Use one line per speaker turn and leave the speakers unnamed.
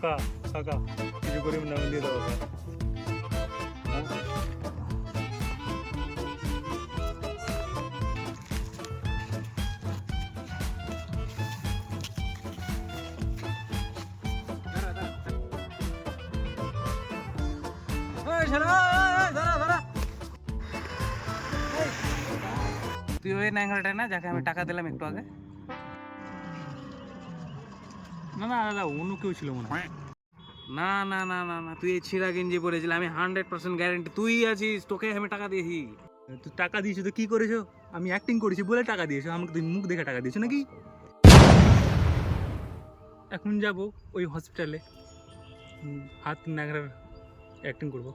কাকা কাকা কিছু করে নাম দিয়ে দাও
তুই ওই ন্যাংরাটা না যাকে আমি টাকা দিলাম একটু আগে?
না না দাদা অন্য কেউ ছিল মনে হয়।
না না না না না, তুই এই ছিঁড়া গেঞ্জি পরেছিলি, আমি 100% গ্যারেন্টি তুই আছিস, তোকে আমি টাকা দিয়েছি।
তুই টাকা দিয়েছো তো কি করেছো? আমি অ্যাক্টিং করেছি বলে টাকা দিয়েছো, আমাকে তুই মুখ দেখে টাকা দিয়েছো নাকি? এখন যাব ওই হসপিটালে হাত নাগড়ার অ্যাক্টিং করবো।